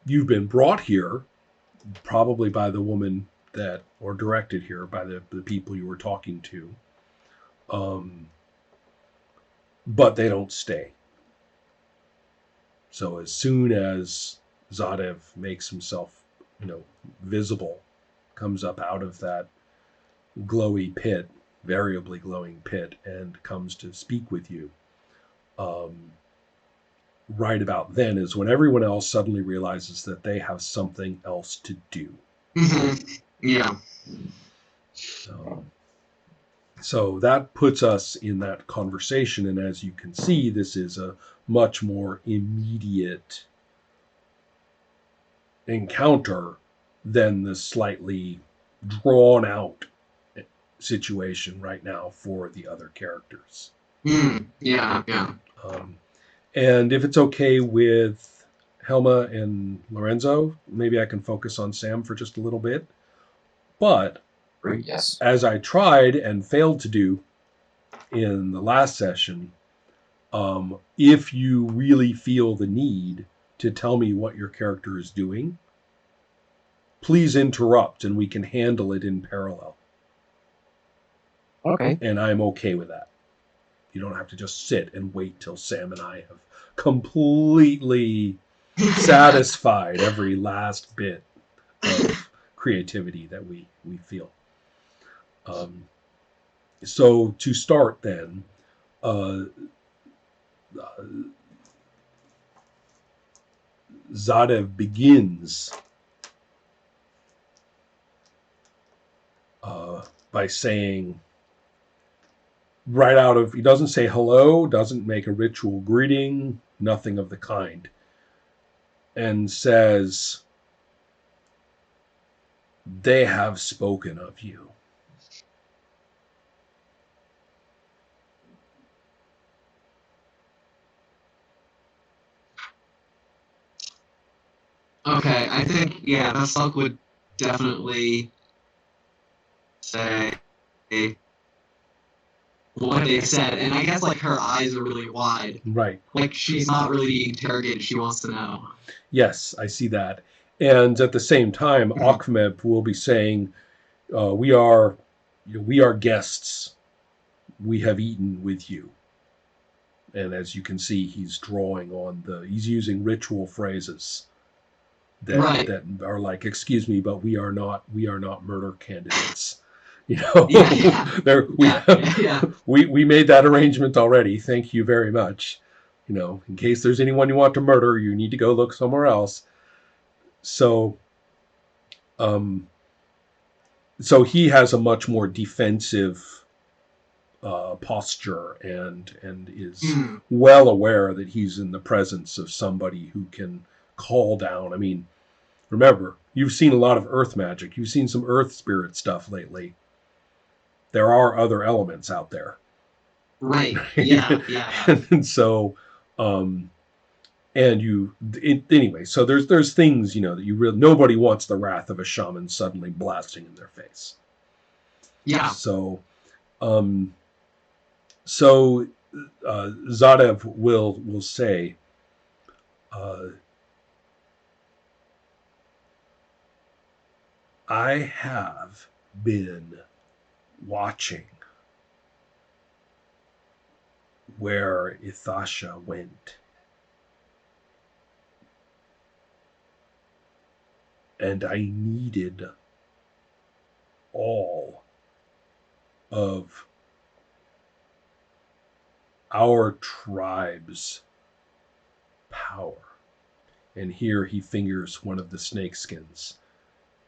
you've been brought here probably by the woman that, or directed here by the people you were talking to. Um, but they don't stay. So as soon as Zadev makes himself, visible, comes up out of that glowy pit, variably glowing pit, and comes to speak with you, um, right about then is when everyone else suddenly realizes that they have something else to do. Yeah. Um, so that puts us in that conversation, and as you can see, this is a much more immediate encounter than the slightly drawn out situation right now for the other characters. Yeah, yeah. Um, and if it's okay with Helma and Lorenzo, maybe I can focus on Sam for just a little bit. But Yes. as I tried and failed to do in the last session, if you really feel the need to tell me what your character is doing, please interrupt and we can handle it in parallel. Okay. And I'm okay with that. You don't have to just sit and wait till Sam and I have completely satisfied every last bit of creativity that we feel. So to start then, uh, Zadev begins by saying, right out of, he doesn't say hello, doesn't make a ritual greeting, nothing of the kind, and says, they have spoken of you. Okay, I think, yeah, Vesselk would definitely say what they said, and I guess, like, her eyes are really wide. Right. Like, she's not really being interrogated, she wants to know. Yes, I see that. And at the same time, Akhmeb will be saying, we are guests. We have eaten with you. And as you can see, he's drawing on he's using ritual phrases that are like, excuse me, but we are not murder candidates. We made that arrangement already. Thank you very much. In case there's anyone you want to murder, you need to go look somewhere else. So, so he has a much more defensive posture and is well aware that he's in the presence of somebody who can call down. I mean, remember, you've seen a lot of earth magic. You've seen some earth spirit stuff lately. There are other elements out there. Right. Yeah. And so, anyway, so there's things, that you really, nobody wants the wrath of a shaman suddenly blasting in their face. Yeah. So, Zadev will say, I have been watching where Ithasha went. And I needed all of our tribe's power. And here he fingers one of the snakeskins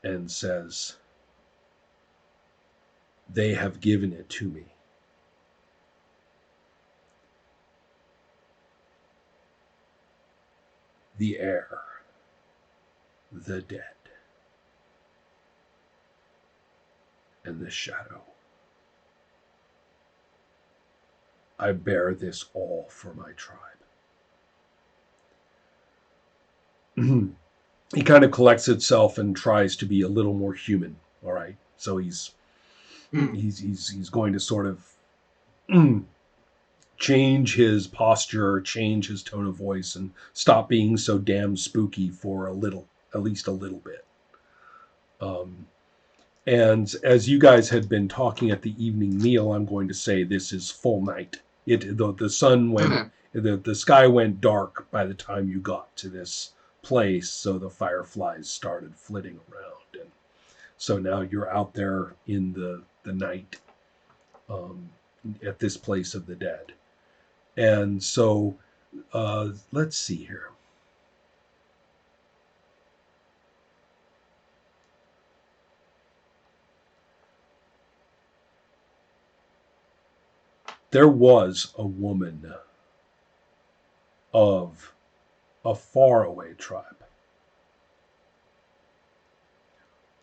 and says, they have given it to me. The air, the dead, and the shadow. I bear this all for my tribe. He kind of collects itself and tries to be a little more human. All right, so he's going to sort of change his posture, change his tone of voice, and stop being so damn spooky for a little. at least a little bit. And as you guys had been talking at the evening meal, I'm going to say this is full night. The sun went, the sky went dark by the time you got to this place, so the fireflies started flitting around, and so now you're out there in the night, at this place of the dead. And so, let's see here. There was a woman of a faraway tribe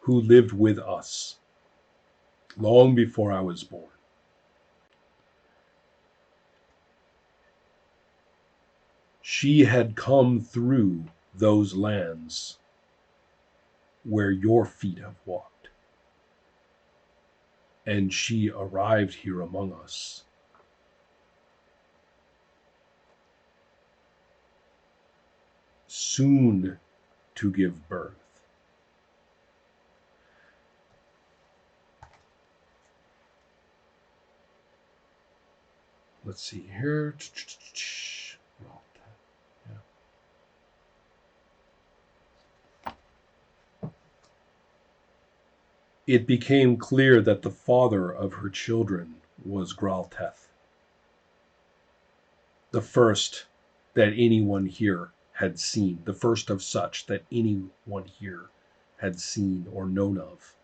who lived with us long before I was born. She had come through those lands where your feet have walked, and she arrived here among us. Soon to give birth. Let's see here. It became clear that the father of her children was Gralteth, the first that anyone here had seen, the first of such that anyone here had seen or known of.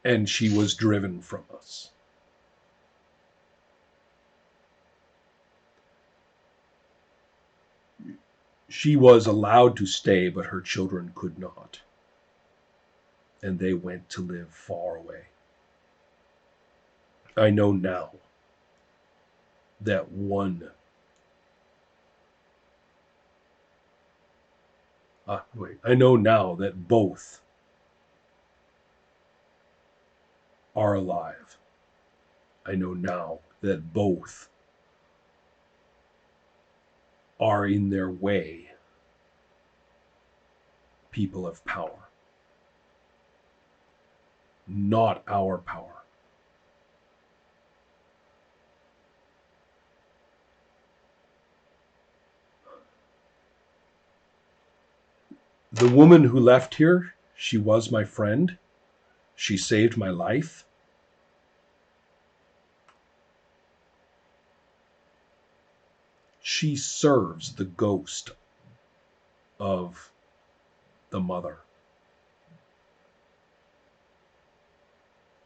And she was driven from us. She was allowed to stay, but her children could not. And they went to live far away. I know now that I know now that both are alive. I know now that both are in their way people of power, not our power. The woman who left here, she was my friend. She saved my life. She serves the ghost of the mother.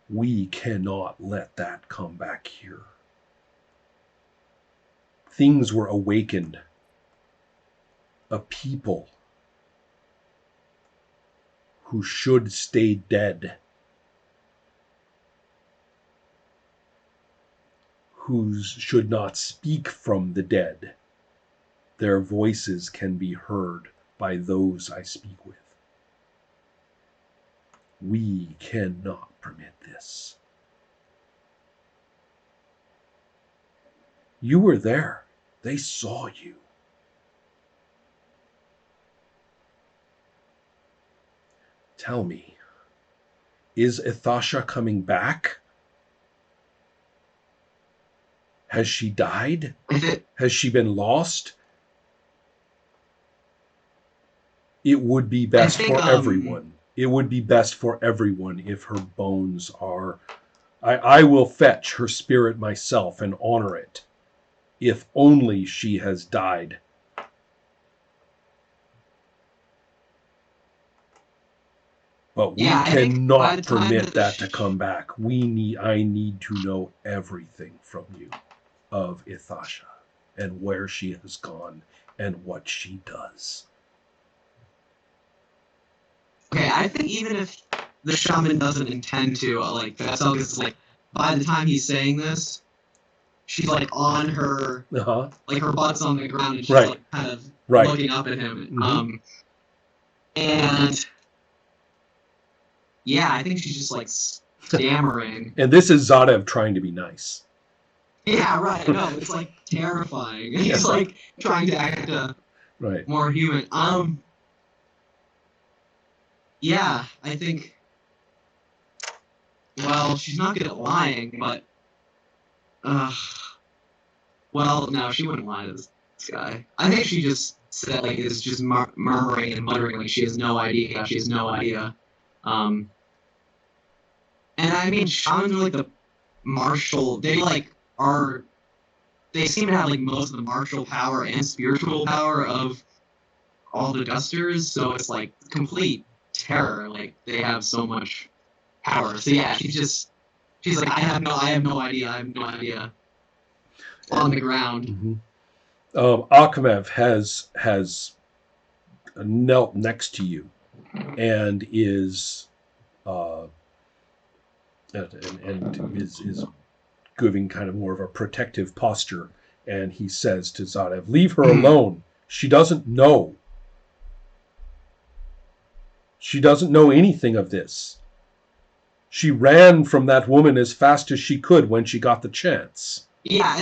We cannot let that come back here. Things were awakened. A people who should stay dead, who should not speak from the dead. Their voices can be heard by those I speak with. We cannot permit this. You were there. They saw you. Tell me, is Ithasha coming back? Has she died? Has she been lost? It would be best for everyone. It would be best for everyone if her bones are... I will fetch her spirit myself and honor it, if only she has died. But we cannot permit that to come back. I need to know everything from you of Ithasha and where she has gone and what she does. Okay, I think even if the shaman doesn't intend to, like, Veselga's like, by the time he's saying this, she's like on her, like her butt's on the ground, and she's like kind of looking up at him. Mm-hmm. And yeah, I think she's just like stammering. And this is Zadev trying to be nice. Yeah, right. No, it's like terrifying. He's like trying to act right. more human. Yeah, I think. Well, she's not good at lying, but. Well, no, she wouldn't lie to this guy. I think she just said like is just murmuring and muttering like she has no idea. She has no idea. Um, and I mean, shamans are like the martial. They like are. They seem to have like most of the martial power and spiritual power of all the Dusters. So it's like complete terror. Like they have so much power. So yeah, she's like I have no idea. I have no idea. On the ground. Mm-hmm. Akhmev has knelt next to you and is and is giving kind of more of a protective posture, and he says to Zadev, "Leave her alone. She doesn't know. She doesn't know anything of this. She ran from that woman as fast as she could when she got the chance." Yeah,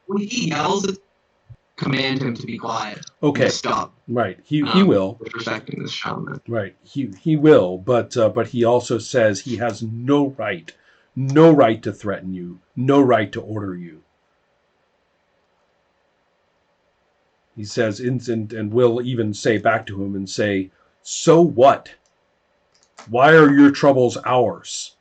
when he yells, command him to be quiet. Okay. Stop. Right. He will. Respecting this shaman. Right. He will, but he also says he has no right to threaten you, no right to order you. He says, and will even say back to him and say, "So what? Why are your troubles ours?"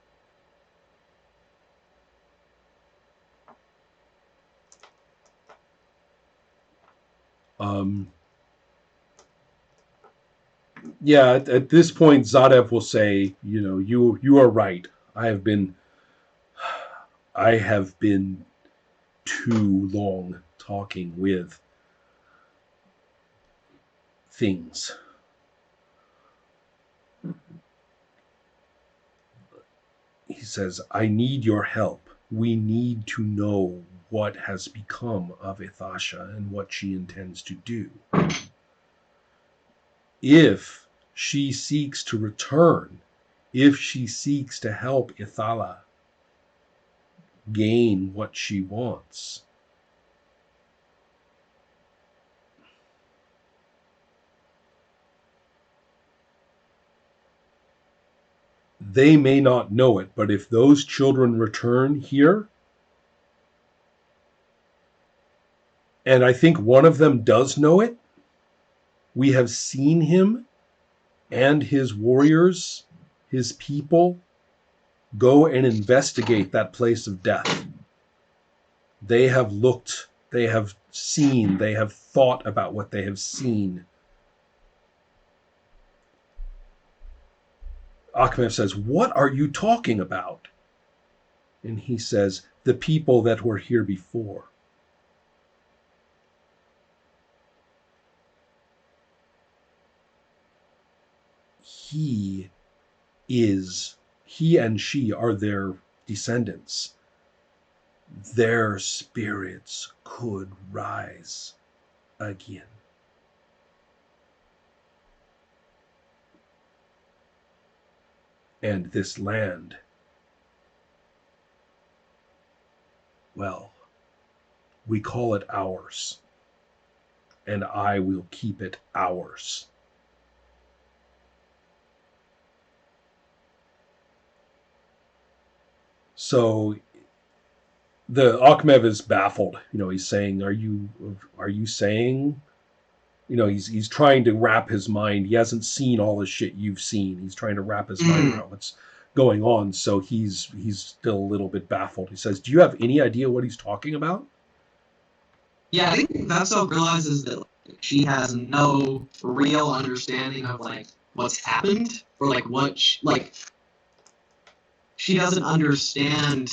Yeah, at this point, Zadev will say, you are right. I have been too long talking with things. He says, I need your help. We need to know what has become of Ithasha and what she intends to do. If she seeks to return, if she seeks to help Ithala gain what she wants, they may not know it, but if those children return here, and I think one of them does know it, we have seen him and his warriors, his people, go and investigate that place of death. They have looked, they have seen, they have thought about what they have seen. Akhmev says, what are you talking about? And he says, the people that were here before. He and she are their descendants. Their spirits could rise again. And this land, well, we call it ours, and I will keep it ours. So the Akhmev is baffled. He's saying, are you saying, he's trying to wrap his mind. He hasn't seen all the shit you've seen. He's trying to wrap his mind around what's going on. So he's still a little bit baffled. He says, do you have any idea what he's talking about? Yeah, I think Vatsov realizes that she has no real understanding of like what's happened or like what she doesn't understand.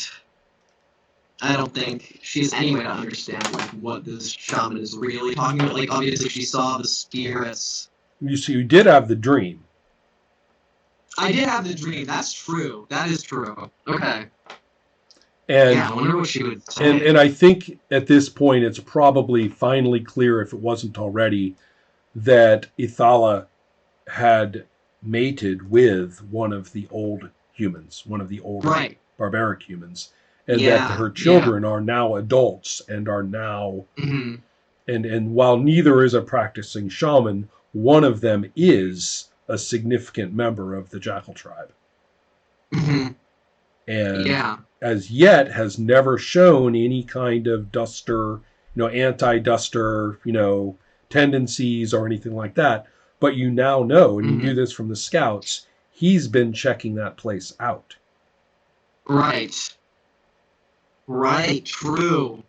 I don't think she has any way to understand like what this shaman is really talking about. Like obviously she saw the spirits. You did have the dream. I did have the dream. That's true. That is true. Okay. And yeah, I wonder what she would say. And I think at this point it's probably finally clear, if it wasn't already, that Ithala had mated with one of the old humans, one of the old barbaric humans, and that her children are now adults and are now, and while neither is a practicing shaman, one of them is a significant member of the Jackal tribe. And as yet has never shown any kind of duster, anti-duster, tendencies or anything like that. But you now know, and you knew this from the scouts, he's been checking that place out. Right. True.